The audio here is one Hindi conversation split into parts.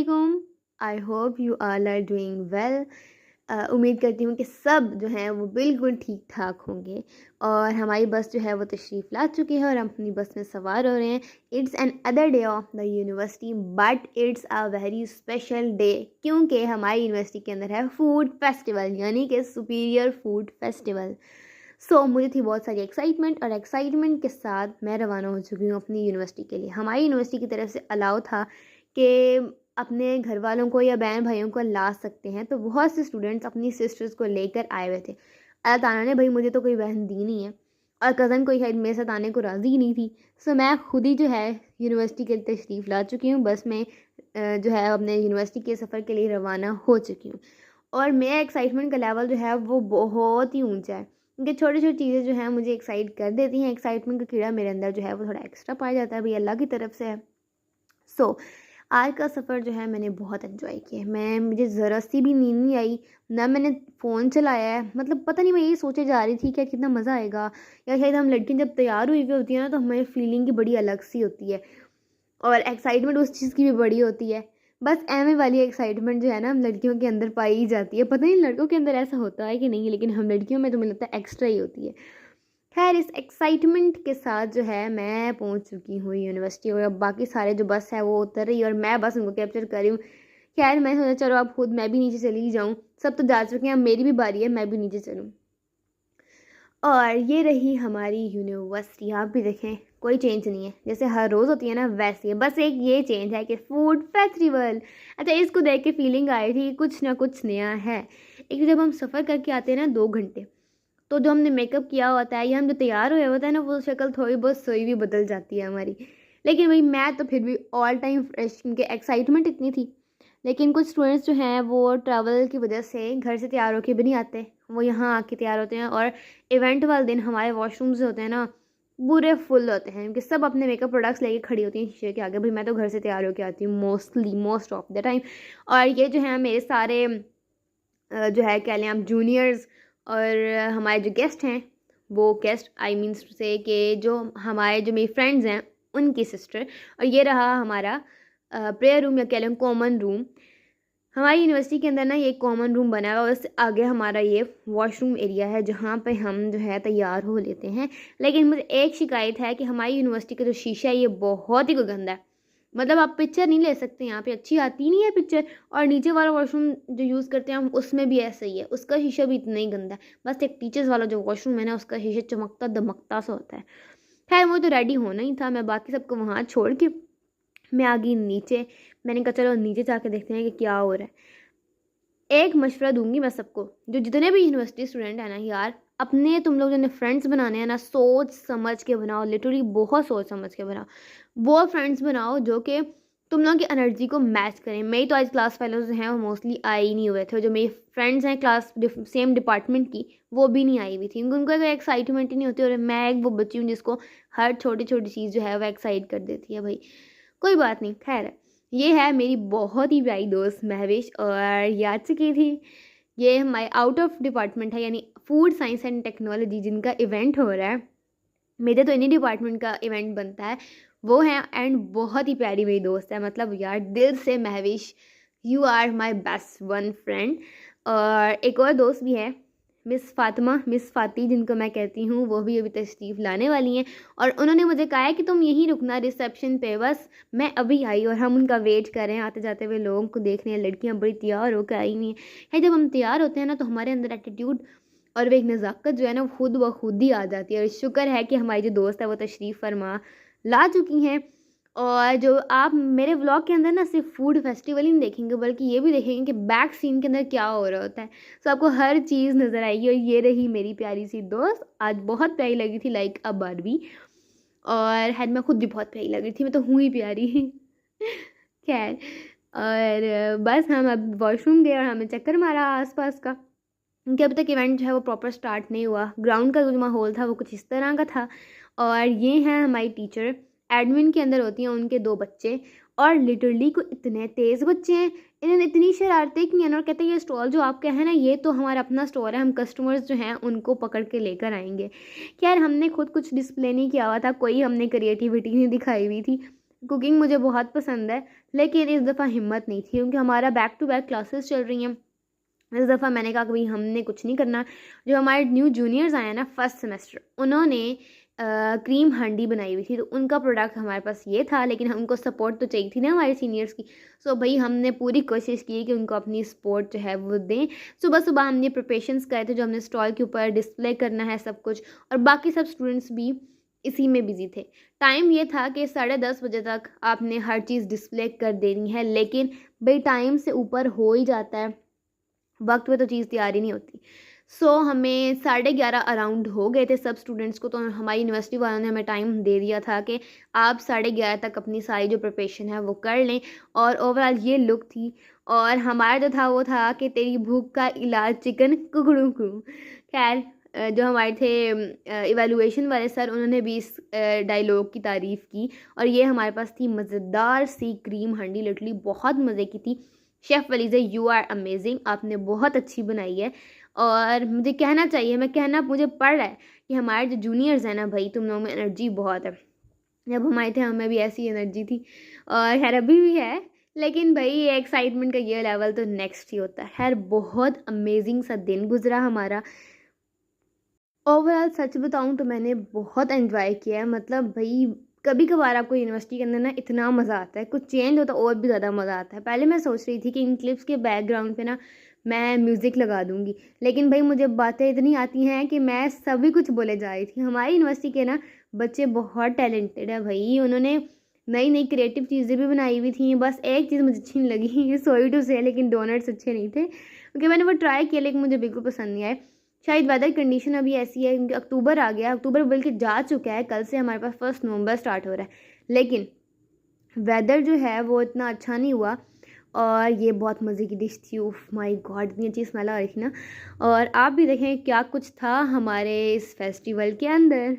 वालेकुम। I hope you all are doing well. उम्मीद करती हूँ कि सब जो हैं वो बिल्कुल ठीक ठाक होंगे। और हमारी बस जो है वो तशरीफ़ ला चुकी है और हम अपनी बस में सवार हो रहे हैं। It's an other day of the university but it's a very special day, क्योंकि हमारी यूनिवर्सिटी के अंदर है फूड फेस्टिवल, यानी कि सुपीरियर फूड फेस्टिवल। मुझे थी बहुत सारी एक्साइटमेंट, और एक्साइटमेंट के साथ मैं रवाना हो चुकी हूँ अपनी यूनिवर्सिटी के लिए। हमारी यूनिवर्सिटी की तरफ से अलाउ था कि अपने घर वालों को या बहन भाइयों को ला सकते हैं, तो बहुत से स्टूडेंट्स अपनी सिस्टर्स को लेकर आए हुए थे। अल्लाह ताला ने भाई मुझे तो कोई बहन दी नहीं है, और कज़न कोई शायद मेरे साथ आने को राज़ी ही नहीं थी। मैं खुद ही जो है यूनिवर्सिटी के लिए तशरीफ़ ला चुकी हूँ। बस में जो है अपने यूनिवर्सिटी के सफ़र के लिए रवाना हो चुकी हूँ। और मेरा एक्साइटमेंट का लेवल जो है वो बहुत ही ऊंचा है, क्योंकि छोटी छोटी चीज़ें जो हैं मुझे एक्साइट कर देती हैं। एक्साइटमेंट का कीड़ा मेरे अंदर जो है वो थोड़ा एक्स्ट्रा पाया जाता है, भाई अल्लाह की तरफ से है। आज का सफ़र जो है मैंने बहुत एंजॉय किया। मुझे ज़रा सी भी नींद नहीं आई, ना मैंने फ़ोन चलाया है। मतलब पता नहीं, मैं यही सोचे जा रही थी कि कितना मज़ा आएगा, या शायद हम लड़कियां जब तैयार हुई हुई होती हैं ना तो हमें फीलिंग की बड़ी अलग सी होती है, और एक्साइटमेंट उस चीज़ की भी बड़ी होती है। बस एम वाली एक्साइटमेंट जो है ना हम लड़कियों के अंदर पाई ही जाती है। पता नहीं लड़कों के अंदर ऐसा होता है कि नहीं, लेकिन हम लड़कियों में तो मुझे लगता है एक्स्ट्रा ही होती है। खैर, इस एक्साइटमेंट के साथ जो है मैं पहुंच चुकी हूँ यूनिवर्सिटी, और अब बाकी सारे जो बस है वो उतर रही है और मैं बस उनको कैप्चर कर रही हूँ। खैर, मैं सोचा चलो अब खुद मैं भी नीचे चली जाऊँ, सब तो जा चुके हैं, अब मेरी भी बारी है, मैं भी नीचे चलूँ। और ये रही हमारी यूनिवर्सिटी। आप भी देखें, कोई चेंज नहीं है, जैसे हर रोज़ होती है ना वैसे है, बस एक ये चेंज है कि फूड फेस्टिवल। अच्छा, इसको देख के फीलिंग आई थी कुछ ना कुछ नया है। एक जब हम सफ़र करके आते हैं ना 2 घंटे, तो जो हमने मेकअप किया होता है या हम जो तैयार हुए होता है ना, वो शक्ल थोड़ी बहुत सोई भी बदल जाती है हमारी। लेकिन भाई मैं तो फिर भी ऑल टाइम फ्रेश, क्योंकि एक्साइटमेंट इतनी थी। लेकिन कुछ स्टूडेंट्स जो हैं वो ट्रैवल की वजह से घर से तैयार होके भी नहीं आते, वो यहाँ आके तैयार होते हैं। और इवेंट वाले दिन हमारे वॉशरूम्स होते हैं ना पूरे फुल होते हैं, क्योंकि सब अपने मेकअप प्रोडक्ट्स लेके खड़ी होती हैं शीशे के आगे। भाई मैं तो घर से तैयार होके आती हूँ मोस्ट ऑफ द टाइम। और ये जो है मेरे सारे जो है कह लें आप जूनियर्स, और हमारे जो गेस्ट हैं, वो गेस्ट आई मीन्स से कि जो हमारे जो मेरी फ्रेंड्स हैं उनकी सिस्टर। और ये रहा हमारा प्रेयर रूम, या कह लें कॉमन रूम। हमारी यूनिवर्सिटी के अंदर ना ये कॉमन रूम बना हुआ है, उससे आगे हमारा ये वॉशरूम एरिया है जहाँ पे हम जो है तैयार हो लेते हैं। लेकिन मुझे एक शिकायत है कि हमारी यूनिवर्सिटी का जो शीशा है ये बहुत ही गंदा है। मतलब आप पिक्चर नहीं ले सकते, यहाँ पे अच्छी आती नहीं है पिक्चर। और नीचे वाला वॉशरूम जो यूज़ करते हैं हम, उसमें भी ऐसा ही है, उसका शीशा भी इतना ही गंदा है। बस एक टीचर्स वाला जो वॉशरूम है ना, उसका शीशा चमकता दमकता सा होता है। खैर, मुझे तो रेडी होना ही था, मैं बाकी सबको वहाँ छोड़ के मैं आ गई नीचे। मैंने कहा चलो नीचे जाके देखते हैं कि क्या हो रहा है। एक मशवरा दूंगी मैं सबको, जो जितने भी यूनिवर्सिटी स्टूडेंट हैं ना यार, अपने तुम लोग जो फ्रेंड्स बनाने हैं ना, सोच समझ के बनाओ, लिटरली बहुत सोच समझ के बनाओ। वो फ्रेंड्स बनाओ जो कि तुम लोगों की एनर्जी को मैच करें। मेरी तो आज क्लास फेलोज हैं वो मोस्टली आए ही नहीं हुए थे। जो मेरी फ्रेंड्स हैं क्लास सेम डिपार्टमेंट की, वो भी नहीं आई हुई थी, क्योंकि उनको कोई एक्साइटमेंट ही नहीं होती। और मैं एक वो बच्ची हूँ जिसको हर छोटी छोटी चीज़ जो है वो एक्साइट कर देती है। भाई कोई बात नहीं, खैर। ये है मेरी बहुत ही प्यारी दोस्त महविश, और ये आ चुकी थी। ये हमारे आउट ऑफ डिपार्टमेंट है, यानी फूड साइंस एंड टेक्नोलॉजी, जिनका इवेंट हो रहा है। मेरे तो इन्हीं डिपार्टमेंट का इवेंट बनता है, वो है। एंड बहुत ही प्यारी मेरी दोस्त है, मतलब यार दिल से Mahvish, you are my best one friend. और एक और दोस्त भी है, मिस फाती जिनको मैं कहती हूँ, वो भी अभी तशरीफ़ लाने वाली हैं। और उन्होंने मुझे कहा है कि तुम यहीं रुकना रिसेप्शन पे, बस मैं अभी आई। और हम उनका वेट कर रहे हैं, आते जाते हुए लोगों को देख रहे हैं। लड़कियाँ बड़ी तैयार होकर आई हुई हैं। जब हम तैयार होते हैं ना, तो हमारे अंदर एटीट्यूड और वो एक नज़ाकत जो है ना, वो खुद ब खुद ही आ जाती है। और शुक्र है कि हमारी जो दोस्त है वो तशरीफ़ फरमा ला चुकी हैं। और जो आप मेरे व्लॉग के अंदर ना सिर्फ फूड फेस्टिवल ही नहीं देखेंगे, बल्कि ये भी देखेंगे कि बैक सीन के अंदर क्या हो रहा होता है। आपको हर चीज़ नज़र आएगी। और ये रही मेरी प्यारी सी दोस्त, आज बहुत प्यारी लगी थी, लाइक अ बारबी। और हैड मैं खुद भी बहुत प्यारी लग रही थी, मैं तो हुई प्यारी। खैर, और बस हम अब वॉशरूम गए और हमें चक्कर मारा आसपास का, क्योंकि अभी तक इवेंट जो है वो प्रॉपर स्टार्ट नहीं हुआ। ग्राउंड का जो माहौल था वो कुछ इस तरह का था। और ये हैं हमारी टीचर, एडमिन के अंदर होती हैं उनके 2 बच्चे। और लिटरली को इतने तेज़ बच्चे हैं, इन्होंने इतनी शरारतें की हैं। और कहते हैं ये स्टॉल जो आपका है ना, ये तो हमारा अपना स्टोर है, हम कस्टमर्स जो हैं उनको पकड़ के लेकर आएंगे। खैर, हमने खुद कुछ डिस्प्ले नहीं किया हुआ था, कोई हमने क्रिएटिविटी नहीं दिखाई हुई थी। कुकिंग मुझे बहुत पसंद है, लेकिन इस दफ़ा हिम्मत नहीं थी क्योंकि हमारा बैक टू बैक क्लासेस चल रही हैं। इस दफ़ा मैंने कहा कि भाई हमने कुछ नहीं करना। जो हमारे न्यू जूनियर्स आए हैं ना फर्स्ट सेमेस्टर, उन्होंने क्रीम हांडी बनाई हुई थी, तो उनका प्रोडक्ट हमारे पास ये था, लेकिन हमको सपोर्ट तो चाहिए थी ना हमारे सीनियर्स की। सो भाई हमने पूरी कोशिश की कि उनको अपनी सपोर्ट जो है वो दें। सुबह सुबह हमने प्रिपरेशंस करे थे, जो हमने स्टॉल के ऊपर डिस्प्ले करना है सब कुछ, और बाकी सब स्टूडेंट्स भी इसी में बिजी थे। टाइम ये था कि 10:30 बजे तक आपने हर चीज़ डिस्प्ले कर देनी है, लेकिन भाई टाइम से ऊपर हो ही जाता है, वक्त पे तो चीज़ तैयार ही नहीं होती। सो हमें 11:30 अराउंड हो गए थे सब स्टूडेंट्स को, तो हमारी यूनिवर्सिटी वालों ने हमें टाइम दे दिया था कि आप 11:30 तक अपनी सारी जो प्रिपरेशन है वो कर लें। और ओवरऑल ये लुक थी, और हमारा जो था वो था कि तेरी भूख का इलाज चिकन कुकड़ू कू। खैर जो हमारे थे इवैल्यूएशन वाले सर, उन्होंने भी इस डायलॉग की तारीफ़ की, और ये हमारे पास थी मज़ेदार सी क्रीम हांडी, लिटरली बहुत मज़े की थी। शेफ़ वलीज़ा यू आर अमेजिंग, आपने बहुत अच्छी बनाई है। और मुझे कहना चाहिए, मुझे पड़ रहा है कि हमारे जो जूनियर्स हैं ना भाई, तुम लोगों में एनर्जी बहुत है। जब हम आए थे हमें भी ऐसी एनर्जी थी, और खैर अभी भी है, लेकिन भाई ये एक्साइटमेंट का ये लेवल तो नेक्स्ट ही होता है। खैर बहुत अमेजिंग सा दिन गुजरा हमारा। ओवरऑल सच बताऊँ तो मैंने बहुत एंजॉय किया है। मतलब भाई कभी कभार आपको यूनिवर्सिटी के अंदर ना इतना मज़ा आता है, कुछ चेंज होता है और भी ज़्यादा मज़ा आता है। पहले मैं सोच रही थी कि इन क्लिप्स के बैकग्राउंड पे ना मैं म्यूज़िक लगा दूँगी, लेकिन भाई मुझे बातें इतनी आती हैं कि मैं सभी कुछ बोले जा रही थी। हमारी यूनिवर्सिटी के ना बच्चे बहुत टैलेंटेड है भाई, उन्होंने नई नई क्रिएटिव चीज़ें भी बनाई हुई थी। बस एक चीज़ मुझे अच्छी नहीं लगी, सॉरी टू से, लेकिन डोनट्स अच्छे नहीं थे, क्योंकि मैंने वो ट्राई किया लेकिन मुझे बिल्कुल पसंद नहीं आए। शायद वेदर कंडीशन अभी ऐसी है क्योंकि अक्टूबर आ गया, अक्टूबर बल्कि जा चुका है, कल से हमारे पास 1 नवंबर स्टार्ट हो रहा है, लेकिन वेदर जो है वो इतना अच्छा नहीं हुआ। और ये बहुत मज़े की डिश थी, उफ माय गॉड इतनी अच्छी स्मेल आ रही थी ना। और आप भी देखें क्या कुछ था हमारे इस फेस्टिवल के अंदर।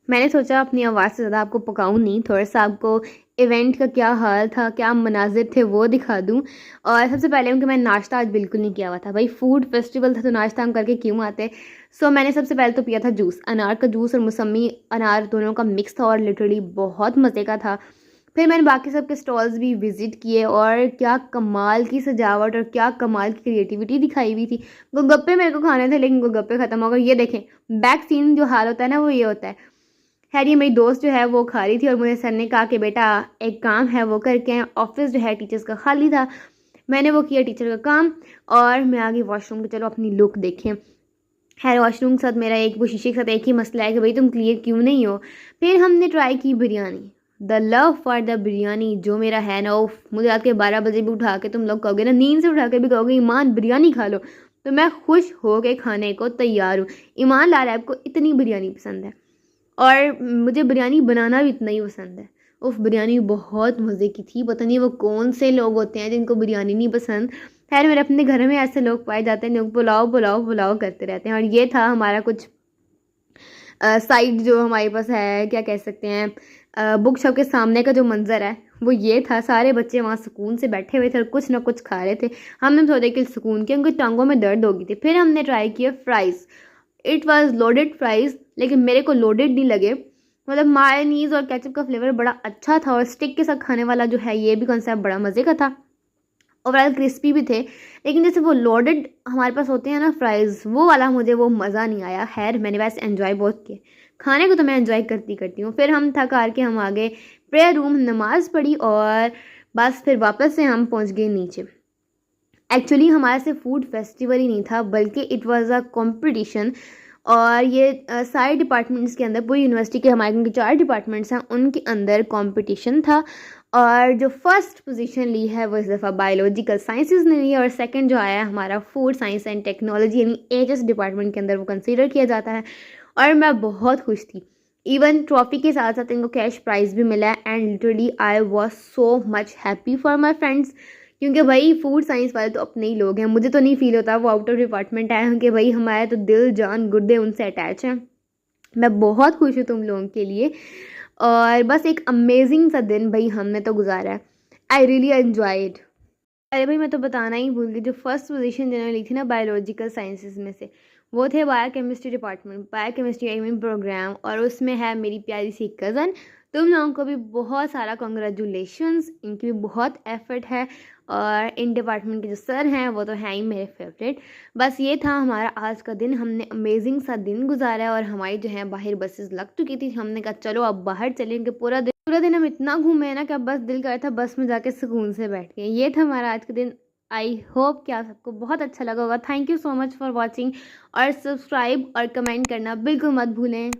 मैंने सोचा अपनी आवाज़ से ज़्यादा आपको पकाऊँ नहीं, थोड़ा-सा आपको इवेंट का क्या हाल था, क्या मनाज़िर थे वो दिखा दूँ। और सबसे पहले क्योंकि मैंने नाश्ता आज बिल्कुल नहीं किया हुआ था, भाई फूड फेस्टिवल था तो नाश्ता हम करके क्यों आते। सो मैंने सबसे पहले तो पिया था जूस, अनार का जूस और मौसमी अनार दोनों का मिक्स था, और लिटरली बहुत मज़े का था। फिर मैंने बाकी सब के स्टॉल्स भी विज़िट किए, और क्या कमाल की सजावट और क्या कमाल की क्रिएटिविटी दिखाई हुई थी। गोलगप्पे मेरे को खाने थे, लेकिन गोलगप्पे ख़त्म हो गए। ये देखें बैक सीन जो हाल होता है ना वो ये होता है। खैर ये मेरी दोस्त जो है वो खा रही थी, और मुझे सर ने कहा कि बेटा एक काम है वो करके आएं। ऑफिस जो है टीचर्स का खाली था, मैंने वो किया टीचर का काम, और मैं आ गई वॉशरूम के, चलो अपनी लुक देखें। खैर वॉशरूम के साथ मेरा एक वो शीशे के साथ एक ही मसला है कि भाई तुम क्लियर क्यों नहीं हो। फिर हमने ट्राई की biryani, the love for the biryani जो मेरा है ना, उफ मुझे रात के 12 बजे भी उठा के तुम लोग कहोगे ना, नींद से उठा के भी कहोगे ईमान बिरयानी खा लो, तो मैं खुश हो के खाने को तैयार हूँ। ईमान ला रहा है आपको इतनी बिरयानी पसंद है, और मुझे बिरयानी बनाना भी इतना ही पसंद है। उफ बिरयानी बहुत मज़े की थी। पता नहीं वो कौन से लोग होते हैं जिनको बिरयानी नहीं पसंद। खैर मेरे अपने घर में ऐसे लोग पाए जाते हैं, लोग पुलाव पुलाव पुलाव करते रहते हैं, और ये था हमारा कुछ साइड जो हमारे पास है, क्या कह सकते हैं, बुक शॉप के सामने का जो मंज़र है वो ये था। सारे बच्चे वहाँ सुकून से बैठे हुए थे और कुछ ना कुछ खा रहे थे। हमने सोचा कि सुकून के, उनकी टांगों में दर्द हो गई थी। फिर हमने ट्राई किया fries. It was loaded fries, लेकिन मेरे को लोडेड नहीं लगे। मतलब मायोनीज़ और केचप का फ्लेवर बड़ा अच्छा था और स्टिक के साथ खाने वाला जो है ये भी कॉन्सेप्ट बड़ा मज़े का था। ओवरऑल क्रिस्पी भी थे, लेकिन जैसे वो लोडेड हमारे पास होते हैं ना फ्राइज़, वो वाला मुझे वो मज़ा नहीं आया। खैर मैंने वैसे एंजॉय बहुत किया, खाने को तो मैं एंजॉय करती हूँ। फिर हम थक हार के हम आ गए प्रेयर रूम, नमाज़ पढ़ी और बस फिर वापस से हम पहुँच गए नीचे। एक्चुअली हमारे से फूड फेस्टिवल ही नहीं था, बल्कि इट वाज अ कंपटीशन। और ये सारे डिपार्टमेंट्स के अंदर, पूरी यूनिवर्सिटी के हमारे क्योंकि 4 डिपार्टमेंट्स हैं, उनके अंदर कंपटीशन था। और जो फर्स्ट पोजीशन ली है वो इस दफ़ा बायोलॉजिकल साइंसेस ने ली है और सेकंड जो आया है हमारा फूड साइंस एंड टेक्नोलॉजी यानी एचएस डिपार्टमेंट के अंदर वो कंसीडर किया जाता है। और मैं बहुत खुश थी। इवन ट्रॉफी के साथ साथ इनको कैश प्राइज़ भी मिला है and literally I was so much happy for my friends, क्योंकि भाई फूड साइंस वाले तो अपने ही लोग हैं। मुझे तो नहीं फील होता वो आउट ऑफ डिपार्टमेंट आए हैं कि भाई हमारे तो दिल जान गुर्दे उनसे अटैच हैं। मैं बहुत खुश हूँ तुम लोगों के लिए। और बस एक अमेजिंग सा दिन भाई हमने तो गुजारा है। I really enjoyed. अरे भाई मैं तो बताना ही भूल गई, जो फर्स्ट पोजीशन जिन्होंने ली थी ना बायोलॉजिकल साइंसेज में से, वो थे biochemistry department, biochemistry I mean program, और उसमें है मेरी प्यारी सी कज़न। तुम लोगों को भी बहुत सारा कॉन्ग्रेचुलेशंस, इनकी भी बहुत एफर्ट है। और इन डिपार्टमेंट के जो सर हैं वो तो हैं ही मेरे फेवरेट। बस ये था हमारा आज का दिन, हमने अमेजिंग सा दिन गुजारा है। और हमारी जो है बाहर बसेस लग चुकी थी, हमने कहा चलो अब बाहर चलेंगे। पूरा दिन हम इतना घूमे ना कि अब बस दिल कर था बस में जाके सुकून से बैठ गए। ये था हमारा आज का दिन। आई होप कि आप सबको बहुत अच्छा लगा होगा। Thank you so much for watching, और सब्सक्राइब और कमेंट करना बिल्कुल मत भूलें।